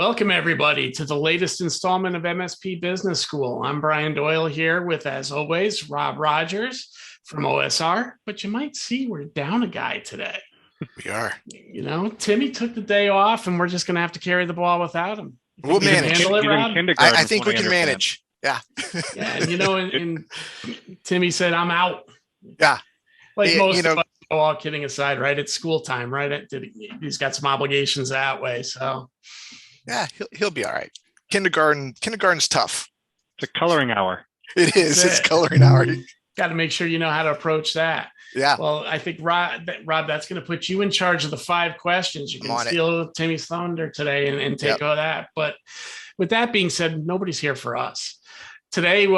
Welcome, everybody, to the latest installment of MSP Business School. I'm Brian Doyle here with, as always, Rob Rogers from OSR. But you might see we're down a guy today. We are. You know, Timmy took the day off, and we're just going to have to carry the ball without him. We'll manage. Handle it, Rob? I think we can manage. Yeah. Yeah, and and Timmy said, "I'm out." Yeah. Like most of us, all kidding aside, right? It's school time, right? He's got some obligations that way, so. Yeah, he'll be all right. Kindergarten's tough. It's a coloring hour. It is. It's coloring hour. Got to make sure you know how to approach that. Yeah. Well, I think Rob, that's going to put you in charge of the 5 questions. You can steal Timmy's thunder today and take all that. But with that being said, nobody's here for us. Today,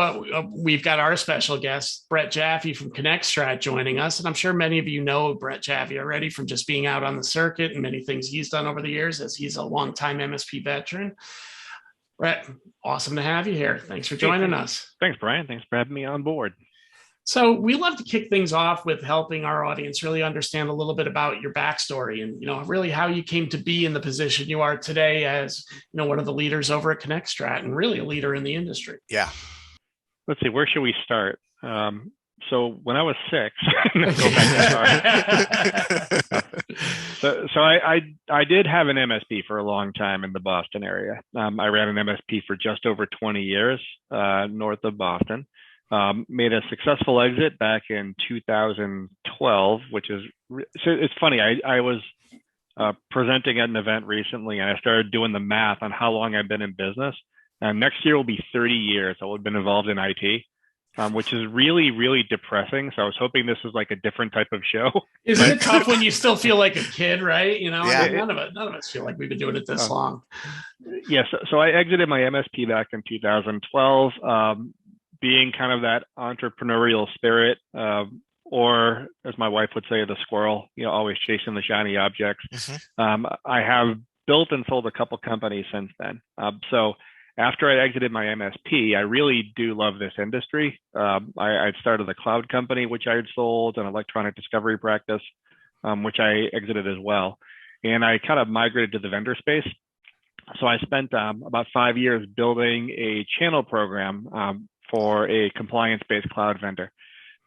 we've got our special guest, Brett Jaffe from ConnectStrat, joining us. And I'm sure many of you know Brett Jaffe already from just being out on the circuit and many things he's done over the years, as he's a longtime MSP veteran. Brett, awesome to have you here. Thanks for joining us. Thanks, Brian. Thanks for having me on board. So we love to kick things off with helping our audience really understand a little bit about your backstory and, really how you came to be in the position you are today as, one of the leaders over at ConnectStrat and really a leader in the industry. Yeah. Let's see, where should we start? So when I was 6, go back so I did have an MSP for a long time in the Boston area. I ran an MSP for just over 20 years north of Boston. Made a successful exit back in 2012, which is, so it's funny. I was presenting at an event recently and I started doing the math on how long I've been in business. Next year will be 30 years I would have been involved in IT, which is really, really depressing. So I was hoping this was like a different type of show. Isn't it tough when you still feel like a kid, right? Yeah. I mean, none of us feel like we've been doing it this long. Yes. So I exited my MSP back in 2012. Being kind of that entrepreneurial spirit, or as my wife would say, the squirrel, always chasing the shiny objects. Mm-hmm. I have built and sold a couple companies since then. So after I exited my MSP, I really do love this industry. I started a cloud company, which I had sold, an electronic discovery practice, which I exited as well. And I kind of migrated to the vendor space. So I spent about 5 years building a channel program for a compliance-based cloud vendor.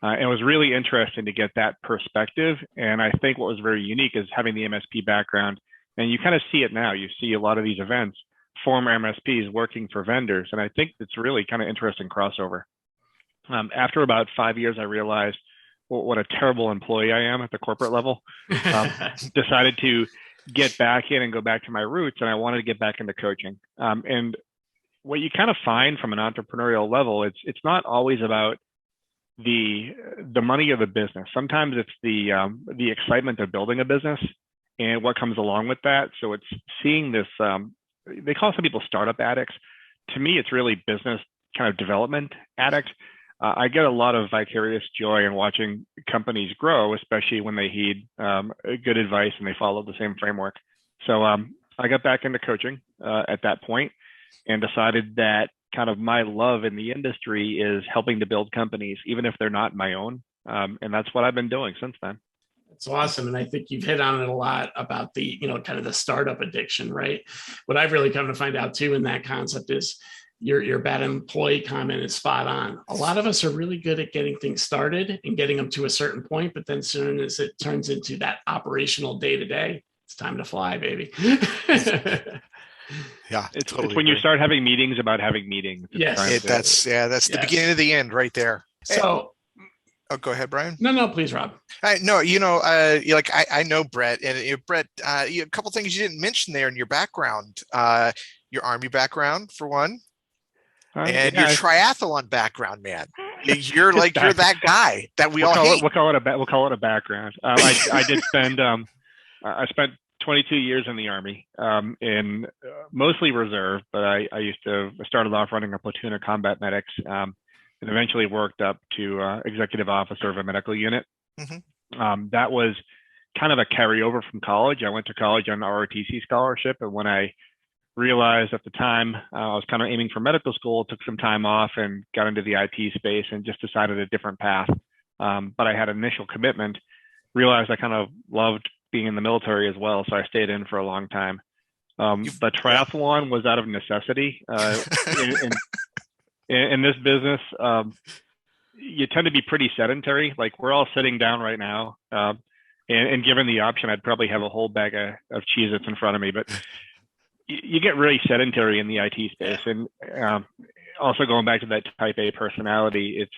It was really interesting to get that perspective. And I think what was very unique is having the MSP background. And you kind of see it now. You see a lot of these events, former MSPs working for vendors. And I think it's really kind of interesting crossover. After about 5 years, I realized what a terrible employee I am at the corporate level. Decided to get back in and go back to my roots. And I wanted to get back into coaching. And what you kind of find from an entrepreneurial level, it's not always about the money of the business. Sometimes it's the excitement of building a business and what comes along with that. So it's seeing this, they call some people startup addicts. To me, it's really business kind of development addicts. I get a lot of vicarious joy in watching companies grow, especially when they heed good advice and they follow the same framework. So I got back into coaching at that point, and decided that kind of my love in the industry is helping to build companies, even if they're not my own. And that's what I've been doing since then. That's awesome. And I think you've hit on it a lot about the, kind of the startup addiction, right? What I've really come to find out too in that concept is your bad employee comment is spot on. A lot of us are really good at getting things started and getting them to a certain point, but then soon as it turns into that operational day-to-day, it's time to fly, baby. Yeah, it's when you start having meetings about having meetings. Yes, that's the beginning of the end right there. So, go ahead, Brian. No, please, Rob. I know, I know Brett, and Brett, a couple things you didn't mention there in your background, your Army background for one, and your triathlon background, man. You're that guy that we'll hate. We'll call it a background. I did spend I spent 22 years in the Army, in mostly reserve, but I started off running a platoon of combat medics, and eventually worked up to executive officer of a medical unit. Mm-hmm. That was kind of a carryover from college. I went to college on an ROTC scholarship, and when I realized at the time I was kind of aiming for medical school, took some time off and got into the IT space and just decided a different path. But I had initial commitment, realized I kind of loved being in the military as well. So I stayed in for a long time. The triathlon was out of necessity. In this business, you tend to be pretty sedentary. Like we're all sitting down right now. And given the option, I'd probably have a whole bag of Cheez-Its in front of me. But you get really sedentary in the IT space. And also going back to that type A personality, it's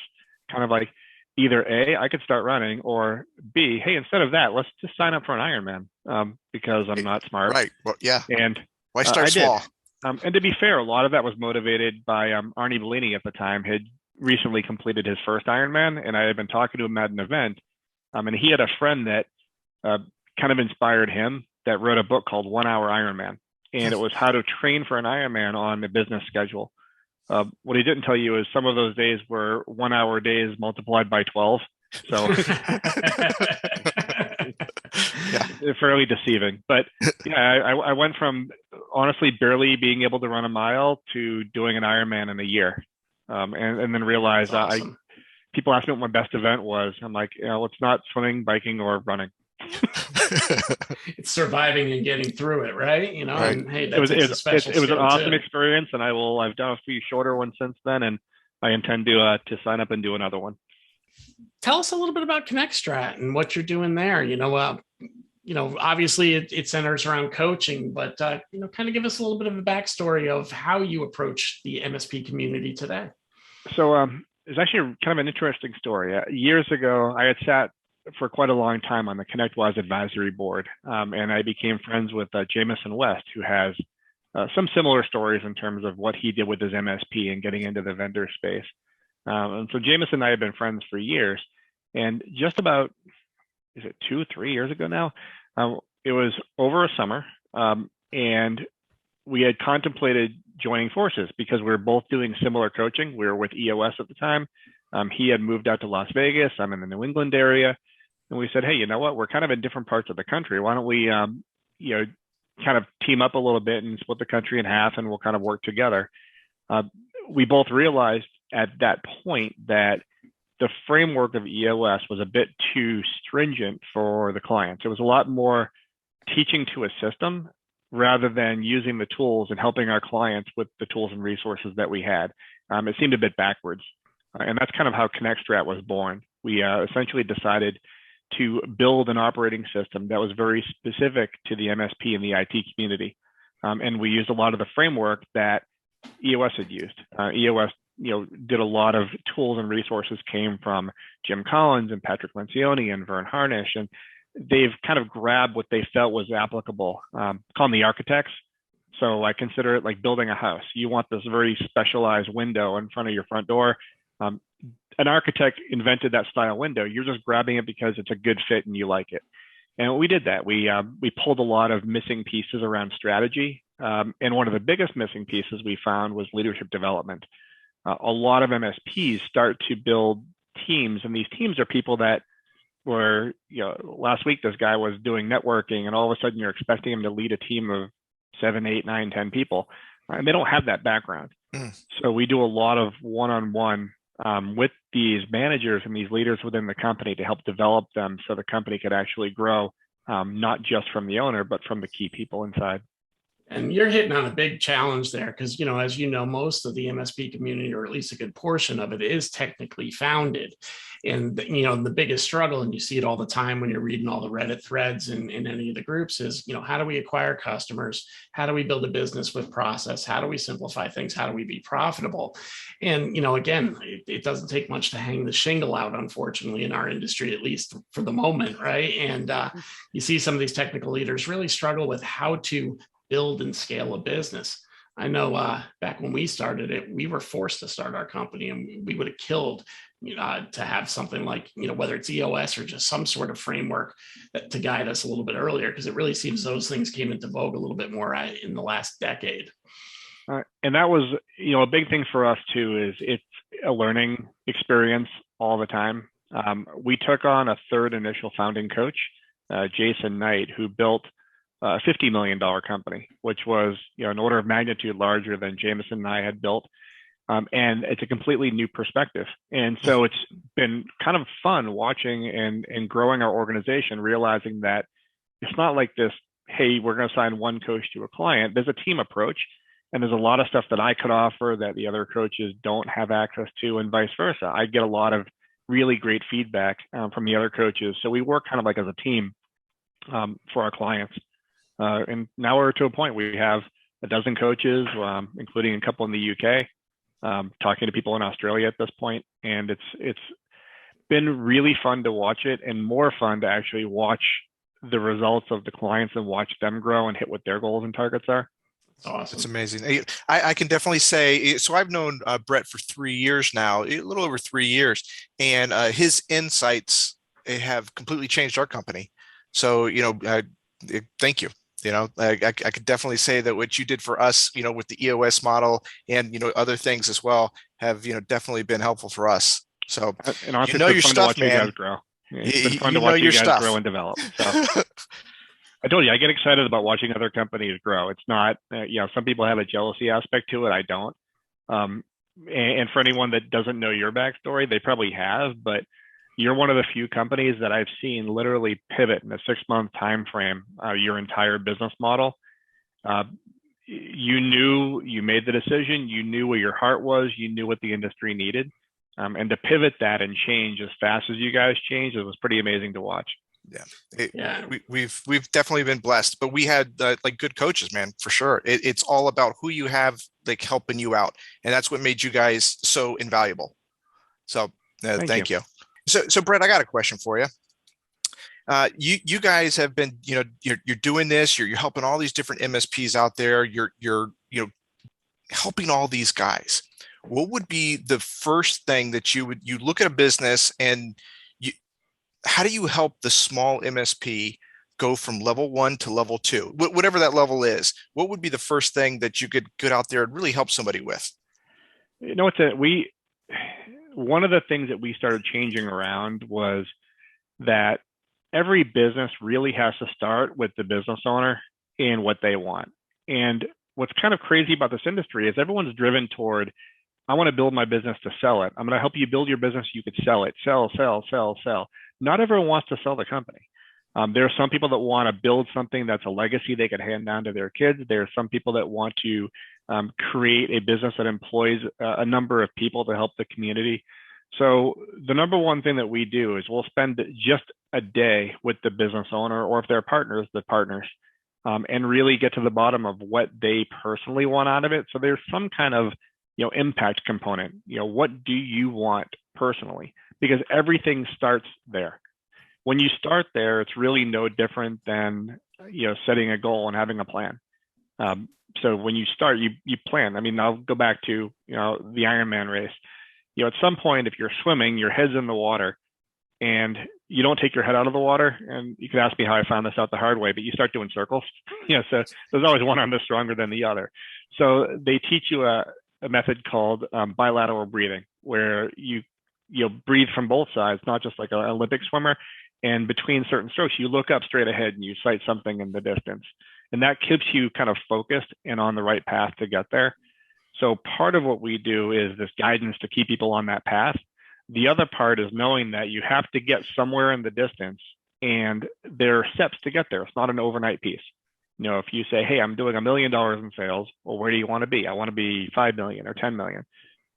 kind of like either A, I could start running, or B, hey, instead of that, let's just sign up for an Ironman because I'm not smart. Right. Well, yeah. And why start small? And to be fair, a lot of that was motivated by Arnie Bellini at the time, had recently completed his first Ironman, and I had been talking to him at an event. And he had a friend that kind of inspired him that wrote a book called 1 Hour Ironman. And it was how to train for an Ironman on a business schedule. What he didn't tell you is some of those days were 1 hour days multiplied by 12. So fairly deceiving. But yeah, I went from honestly barely being able to run a mile to doing an Ironman in a year. And then realized awesome. People asked me what my best event was. I'm like, it's not swimming, biking, or running. It's surviving and getting through it, right? Right. And hey, it was an awesome experience, and I've done a few shorter ones since then, and I intend to sign up and do another one. Tell us a little bit about ConnectStrat and what you're doing there. Obviously it centers around coaching, but kind of give us a little bit of a backstory of how you approach the MSP community today. So it's actually kind of an interesting story. Years ago, I had sat for quite a long time on the ConnectWise advisory board, and I became friends with Jameson West, who has some similar stories in terms of what he did with his MSP and getting into the vendor space. And so Jameson and I have been friends for years, and just about, 2-3 years ago now, it was over a summer, and we had contemplated joining forces because we were both doing similar coaching. We were with EOS at the time. He had moved out to Las Vegas. I'm in the New England area. And we said, hey, you know what? We're kind of in different parts of the country. Why don't we, kind of team up a little bit and split the country in half, and we'll kind of work together. We both realized at that point that the framework of EOS was a bit too stringent for the clients. It was a lot more teaching to a system rather than using the tools and helping our clients with the tools and resources that we had. It seemed a bit backwards. And that's kind of how ConnectStrat was born. We essentially decided to build an operating system that was very specific to the MSP and the IT community. And we used a lot of the framework that EOS had used. EOS did a lot of tools and resources came from Jim Collins and Patrick Lencioni and Vern Harnish, and they've kind of grabbed what they felt was applicable, call them the architects. So I consider it like building a house. You want this very specialized window in front of your front door. An architect invented that style window. You're just grabbing it because it's a good fit and you like it. And we did that. We pulled a lot of missing pieces around strategy. And one of the biggest missing pieces we found was leadership development. A lot of MSPs start to build teams, and these teams are people that were, last week this guy was doing networking, and all of a sudden you're expecting him to lead a team of 7, 8, 9, 10 people, and they don't have that background. So we do a lot of one-on-one with these managers and these leaders within the company to help develop them so the company could actually grow, not just from the owner, but from the key people inside. And you're hitting on a big challenge there because, as you know, most of the MSP community, or at least a good portion of it, is technically founded. And, the biggest struggle, and you see it all the time when you're reading all the Reddit threads in any of the groups, is, how do we acquire customers? How do we build a business with process? How do we simplify things? How do we be profitable? And, again, it doesn't take much to hang the shingle out, unfortunately, in our industry, at least for the moment, right? And you see some of these technical leaders really struggle with how to build and scale a business. I know back when we started it, we were forced to start our company, and we would have killed to have something like, whether it's EOS or just some sort of framework to guide us a little bit earlier, because it really seems those things came into vogue a little bit more in the last decade. And that was, a big thing for us too, is it's a learning experience all the time. We took on a third initial founding coach, Jason Knight, who built a $50 million company, which was, an order of magnitude larger than Jameson and I had built. And it's a completely new perspective. And so it's been kind of fun watching and growing our organization, realizing that it's not like this hey, we're going to assign one coach to a client. There's a team approach, and there's a lot of stuff that I could offer that the other coaches don't have access to, and vice versa. I get a lot of really great feedback from the other coaches. So we work kind of like as a team for our clients. And now we're to a point where we have a dozen coaches, including a couple in the UK, talking to people in Australia at this point. And it's been really fun to watch it, and more fun to actually watch the results of the clients and watch them grow and hit what their goals and targets are. Awesome. It's amazing. I can definitely say, so I've known Brett for 3 years now, a little over 3 years, and his insights have completely changed our company. So, thank you. I could definitely say that what you did for us, with the EOS model and, other things as well have, definitely been helpful for us. So, and honestly, your stuff, man. You guys grow. It's been fun to watch you guys grow and develop. So. I told you, I get excited about watching other companies grow. It's not, some people have a jealousy aspect to it. I don't. And for anyone that doesn't know your backstory, they probably have, but you're one of the few companies that I've seen literally pivot in a 6-month time frame, your entire business model. You knew, you made the decision, you knew where your heart was, you knew what the industry needed. And to pivot that and change as fast as you guys changed, it was pretty amazing to watch. Yeah, we've definitely been blessed, but we had like good coaches, man, for sure. It's all about who you have like helping you out, and that's what made you guys so invaluable. So thank you. So Brett, I got a question for you. You guys have been, you're doing this. You're helping all these different MSPs out there. You're helping all these guys. What would be the first thing that you look at a business and how do you help the small MSP go from level 1 to level 2, whatever that level is? What would be the first thing that you could get out there and really help somebody with? One of the things that we started changing around was that every business really has to start with the business owner and what they want. And what's kind of crazy about this industry is everyone's driven toward, I want to build my business to sell it. I'm going to help you build your business. You could sell it, sell. Not everyone wants to sell the company. There are some people that want to build something that's a legacy they could hand down to their kids. There are some people that want to create a business that employs a number of people to help the community. So the number one thing that we do is we'll spend just a day with the business owner, or if they're partners, the partners, and really get to the bottom of what they personally want out of it. So there's some kind of impact component. What do you want personally? Because everything starts there. When you start there, it's really no different than setting a goal and having a plan. So when you start, you plan. I mean, I'll go back to the Ironman race. At some point, if you're swimming, your head's in the water, and you don't take your head out of the water. And you could ask me how I found this out the hard way, but you start doing circles. So there's always one arm that's stronger than the other. So they teach you a method called bilateral breathing, where you breathe from both sides, not just like an Olympic swimmer. And between certain strokes, you look up straight ahead and you sight something in the distance. And that keeps you kind of focused and on the right path to get there. So part of what we do is this guidance to keep people on that path. The other part is knowing that you have to get somewhere in the distance, and there are steps to get there. It's not an overnight piece. If you say, hey, I'm doing $1 million in sales, well, where do you want to be? I want to be 5 million or 10 million.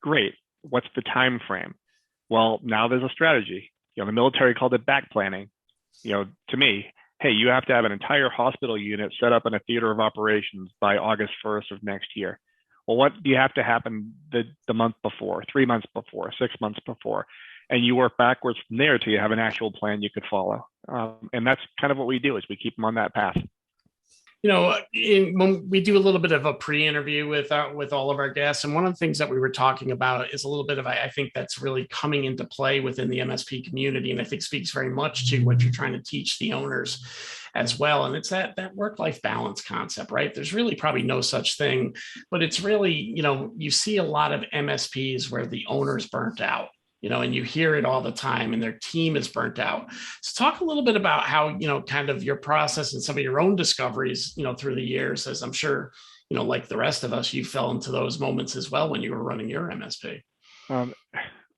Great. What's the time frame? Well, now there's a strategy. The military called it back planning. To me, hey, you have to have an entire hospital unit set up in a theater of operations by August 1st of next year. Well, what do you have to happen the month before, 3 months before, 6 months before? And you work backwards from there till you have an actual plan you could follow. And that's kind of what we do, is we keep them on that path. When we do a little bit of a pre-interview with all of our guests, and one of the things that we were talking about is a little bit of, I think that's really coming into play within the MSP community, and I think speaks very much to what you're trying to teach the owners as well. And it's that work-life balance concept, right? There's really probably no such thing, but it's really, you see a lot of MSPs where the owner's burnt out. And you hear it all the time, and their team is burnt out. So talk a little bit about how, kind of your process and some of your own discoveries, through the years, as I'm sure, like the rest of us, you fell into those moments as well when you were running your MSP. I've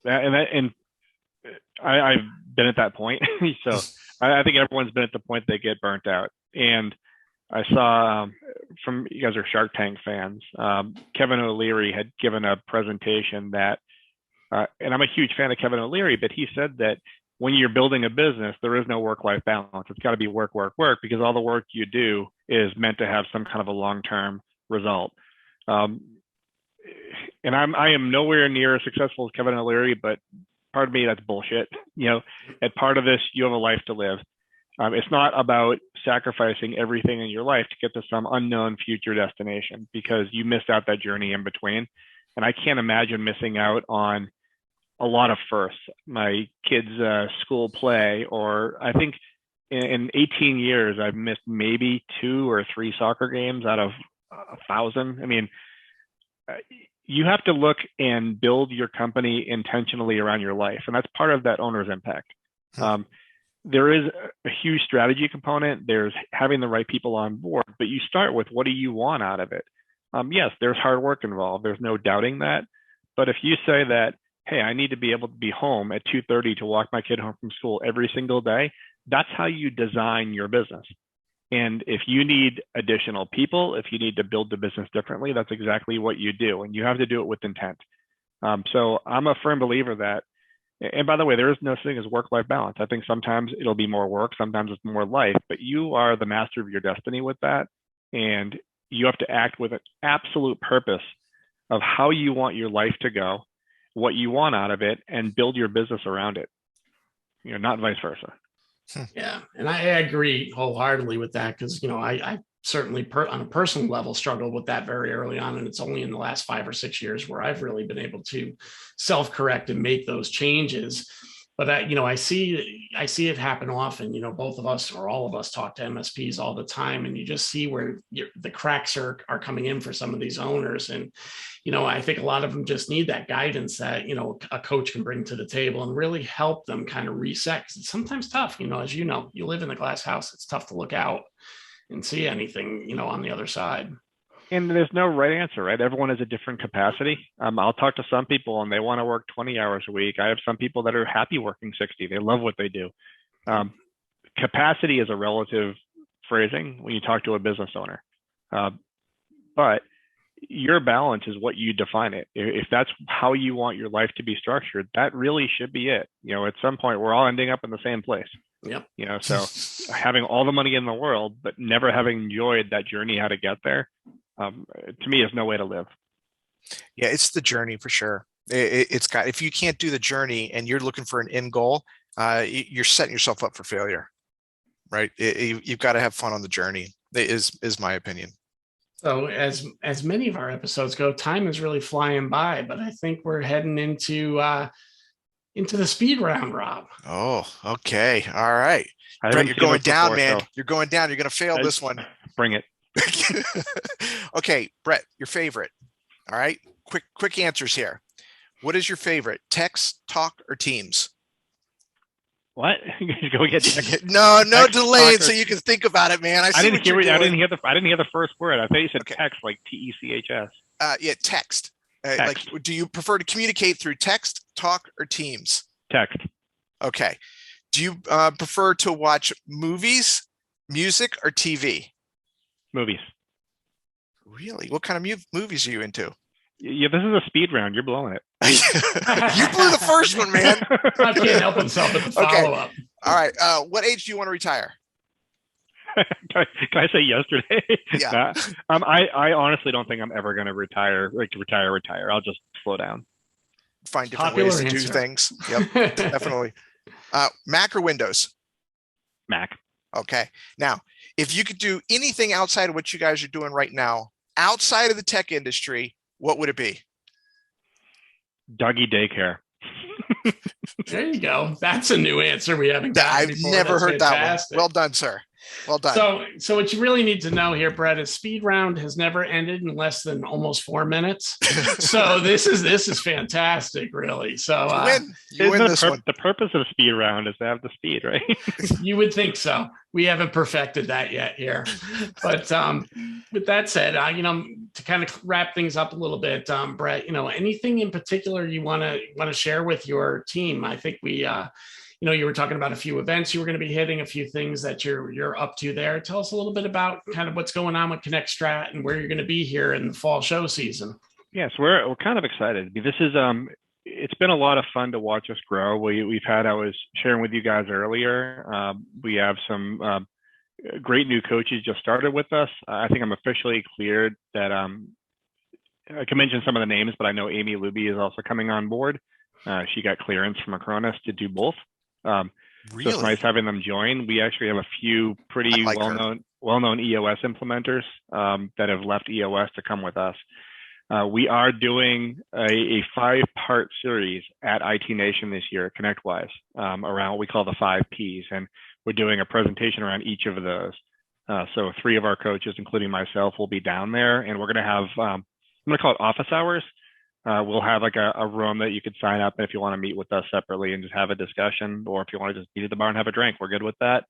been at that point. So I think everyone's been at the point they get burnt out. And I saw from, you guys are Shark Tank fans, Kevin O'Leary had given a presentation that, and I'm a huge fan of Kevin O'Leary, but he said that when you're building a business, there is no work-life balance. It's got to be work, work, work, because all the work you do is meant to have some kind of a long-term result. And I am nowhere near as successful as Kevin O'Leary, but part of me, that's bullshit. You know, at part of this, you have a life to live. It's not about sacrificing everything in your life to get to some unknown future destination, because you missed out that journey in between. And I can't imagine missing out on a lot of firsts. My kids' school play, or I think in 18 years, I've missed maybe 2 or 3 soccer games out of 1,000. I mean, you have to look and build your company intentionally around your life. And that's part of that owner's impact. There is a huge strategy component. There's having the right people on board, but you start with, what do you want out of it? Yes, there's hard work involved. There's no doubting that. But if you say that, hey, I need to be able to be home at 2:30 to walk my kid home from school every single day, that's how you design your business. And if you need additional people, if you need to build the business differently, that's exactly what you do. And you have to do it with intent. So I'm a firm believer that, and by the way, there is no such thing as work-life balance. I think sometimes it'll be more work, sometimes it's more life, but you are the master of your destiny with that. And you have to act with an absolute purpose of how you want your life to go, what you want out of it, and build your business around it. You know, not vice versa. Yeah. And I agree wholeheartedly with that, because, you know, I certainly on a personal level struggled with that very early on. And it's only in the last 5 or 6 years where I've really been able to self-correct and make those changes. But I see it happen often. You know, both of us or all of us talk to MSPs all the time, and you just see where the cracks are coming in for some of these owners. And, you know, I think a lot of them just need that guidance that, you know, a coach can bring to the table and really help them kind of reset. 'Cause it's sometimes tough, you know, as you know, you live in the glass house. It's tough to look out and see anything, you know, on the other side. And there's no right answer, right? Everyone has a different capacity. I'll talk to some people and they want to work 20 hours a week. I have some people that are happy working 60. They love what they do. Capacity is a relative phrasing when you talk to a business owner. But your balance is what you define it. If that's how you want your life to be structured, that really should be it. You know, at some point, we're all ending up in the same place. Yep. You know, so having all the money in the world, but never having enjoyed that journey, how to get there, to me, is no way to live. Yeah, it's the journey for sure. It's got, if you can't do the journey and you're looking for an end goal, you're setting yourself up for failure, right? You've got to have fun on the journey, is my opinion. So as many of our episodes go, time is really flying by, but I think we're heading into the speed round, Rob. Oh, okay. All right. Brett, you're going down, before, man. So you're going down. You're going to fail this one. Bring it. Okay, Brett, your favorite. All right. Quick answers here. What is your favorite? Text, talk, or Teams? What? Go get text. No delay, so you can think about it, man. I didn't hear the first word. I thought you said text, like TECHS. Yeah, text. Like, do you prefer to communicate through text, talk, or Teams? Text. Okay. Do you prefer to watch movies, music, or TV? Movies. Really? What kind of movies are you into? Yeah, this is a speed round. You're blowing it. You blew the first one, man. I can't help himself with the follow-up. All right. What age do you want to retire? Can I say yesterday? Yeah. I honestly don't think I'm ever going to retire. Like retire. I'll just slow down. Find different ways to do things. Yep, definitely. Mac or Windows? Mac. Okay. Now, if you could do anything outside of what you guys are doing right now, outside of the tech industry, what would it be? Doggy daycare. There you go. That's a new answer we haven't gotten before. I've never heard that one. Well done, sir. Well done. So what you really need to know here, Brett, is speed round has never ended in less than almost 4 minutes. So this is fantastic, really. So you win this one. The purpose of speed round is to have the speed, right? You would think so. We haven't perfected that yet here. But with that said, to kind of wrap things up a little bit, Brett, anything in particular you want to share with your team? I think we you were talking about a few events you were going to be hitting, a few things that you're up to there. Tell us a little bit about kind of what's going on with ConnectStrat and where you're going to be here in the fall show season. Yes, we're kind of excited. This is it's been a lot of fun to watch us grow. We've had, I was sharing with you guys earlier, we have some great new coaches just started with us. I think I'm officially cleared that I can mention some of the names, but I know Amy Luby is also coming on board. She got clearance from Acronis to do both. Really? So it's nice having them join. We actually have a few pretty well-known EOS implementers that have left EOS to come with us. We are doing a 5-part series at IT Nation this year, ConnectWise, around what we call the 5 Ps. And we're doing a presentation around each of those. So 3 of our coaches, including myself, will be down there. And we're going to have, I'm going to call it office hours. We'll have like a room that you could sign up if you want to meet with us separately and just have a discussion, or if you want to just meet at the bar and have a drink, we're good with that.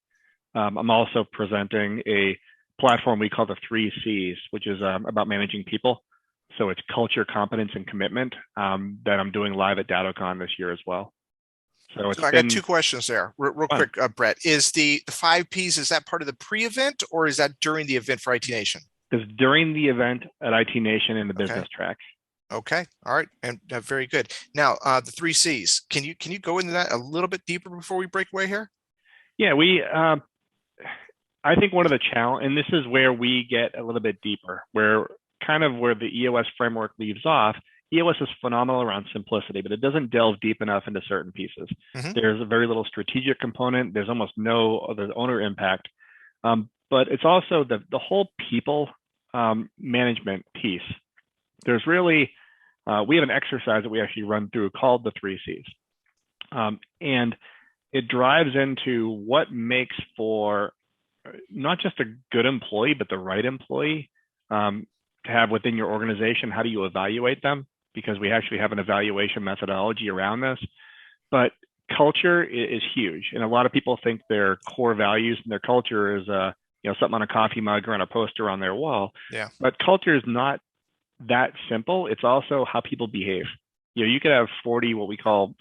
I'm also presenting a platform we call the 3 Cs, which is about managing people. So it's culture, competence, and commitment that I'm doing live at DattoCon this year as well. So I got 2 questions there, real quick, Brett. Is the 5 Ps, is that part of the pre-event or is that during the event for IT Nation? It's during the event at IT Nation in the business track. Okay. All right. And very good. Now, the 3 Cs, can you go into that a little bit deeper before we break away here? Yeah, I think one of the challenge, and this is where we get a little bit deeper, where the EOS framework leaves off. EOS is phenomenal around simplicity, but it doesn't delve deep enough into certain pieces. There's a very little strategic component. There's almost no other owner impact. But it's also the whole people management piece. There's really, we have an exercise that we actually run through called the 3 Cs. And it drives into what makes for not just a good employee, but the right employee to have within your organization. How do you evaluate them? Because we actually have an evaluation methodology around this. But culture is huge. And a lot of people think their core values and their culture is something on a coffee mug or on a poster on their wall. Yeah. But culture is not that simple. It's also how people behave. You could have 40 what we call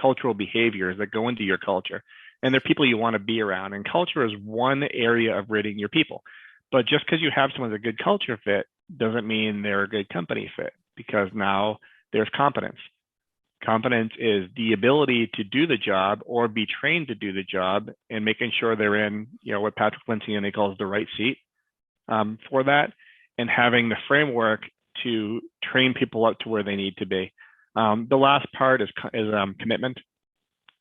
cultural behaviors that go into your culture, and they're people you want to be around. And culture is one area of rating your people. But just because you have someone with a good culture fit doesn't mean they're a good company fit, because now there's competence. Competence is the ability to do the job or be trained to do the job, and making sure they're in what Patrick Lencioni calls the right seat for that, and having the framework to train people up to where they need to be. The last part is commitment,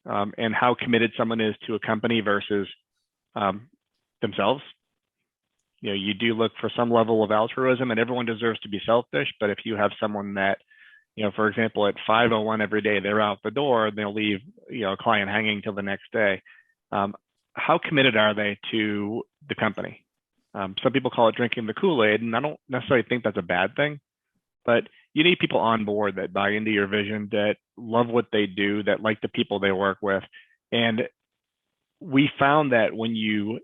and how committed someone is to a company versus themselves. You do look for some level of altruism, and everyone deserves to be selfish. But if you have someone that, for example, at 5:01 every day, they're out the door, and they'll leave, a client hanging till the next day. How committed are they to the company? Some people call it drinking the Kool-Aid, and I don't necessarily think that's a bad thing, but you need people on board that buy into your vision, that love what they do, that like the people they work with. And we found that when you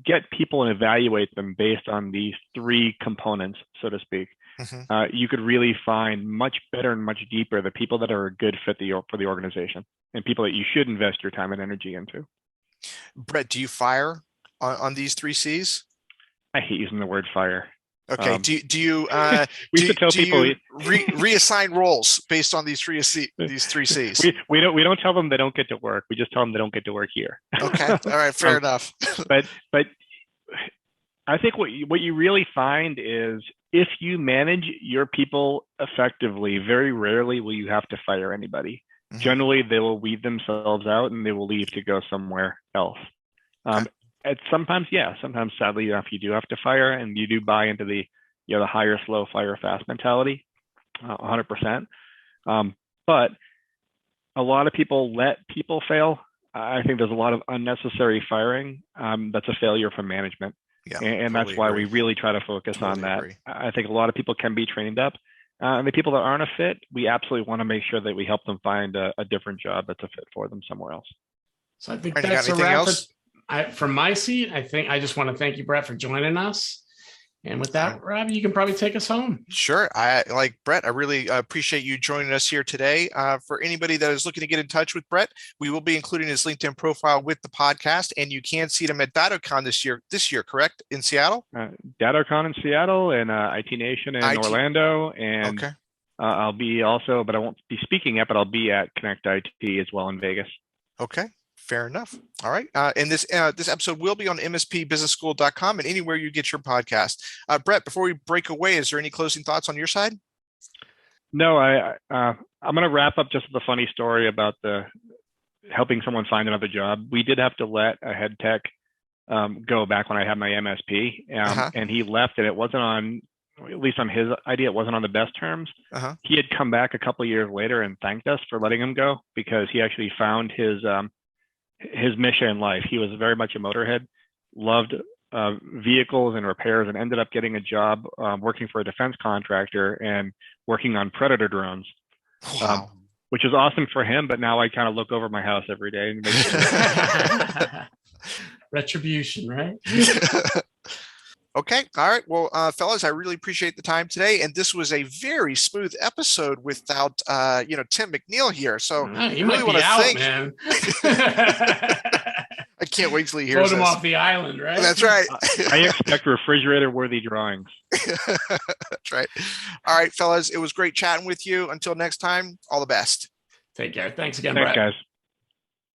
get people and evaluate them based on these 3 components, so to speak, you could really find much better and much deeper the people that are a good fit for the organization, and people that you should invest your time and energy into. Brett, do you fire on these 3 Cs? I hate using the word fire. Okay. Do you we used to tell people reassign roles based on these 3 Cs? We don't tell them they don't get to work. We just tell them they don't get to work here. Okay. All right. Fair enough. But I think what you really find is, if you manage your people effectively, very rarely will you have to fire anybody. Generally, they will weed themselves out and they will leave to go somewhere else. Sometimes, sadly enough, you do have to fire, and you do buy into the hire slow, fire fast mentality, 100%. But a lot of people let people fail. I think there's a lot of unnecessary firing. That's a failure from management. Yeah, and that's why we really try to focus on that. I think a lot of people can be trained up. And the people that aren't a fit, we absolutely want to make sure that we help them find a different job that's a fit for them somewhere else. So I think that's a wrap. From my seat, I just want to thank you, Brett, for joining us. And with that, Rob, you can probably take us home. Sure. Brett, I really appreciate you joining us here today. For anybody that is looking to get in touch with Brett, we will be including his LinkedIn profile with the podcast, and you can see him at DattoCon this year, correct? In Seattle? DattoCon in Seattle, and IT Nation in Orlando. And I'll be also, but I won't be speaking yet, but I'll be at Connect IT as well in Vegas. Okay. Fair enough. All right. And this episode will be on mspbusinessschool.com and anywhere you get your podcast. Brett, before we break away, is there any closing thoughts on your side? No, I'm going to wrap up just with a funny story about the helping someone find another job. We did have to let a head tech go back when I had my MSP, and he left, and it wasn't on, at least on his idea, it wasn't on the best terms. He had come back a couple of years later and thanked us for letting him go because he actually found his mission in life. He was very much a motorhead, loved vehicles and repairs, and ended up getting a job working for a defense contractor and working on Predator drones. Wow. Which is awesome for him, but now I kind of look over my house every day and make sure. Retribution, right? Okay. All right. Well, fellas, I really appreciate the time today. And this was a very smooth episode without, Tim McNeil here. So you really want to thank, man. I can't wait till he hears him off the island, right? That's right. I expect refrigerator-worthy drawings. That's right. All right, fellas. It was great chatting with you. Until next time, all the best. Take care. Thanks again, Thanks, Brett. guys.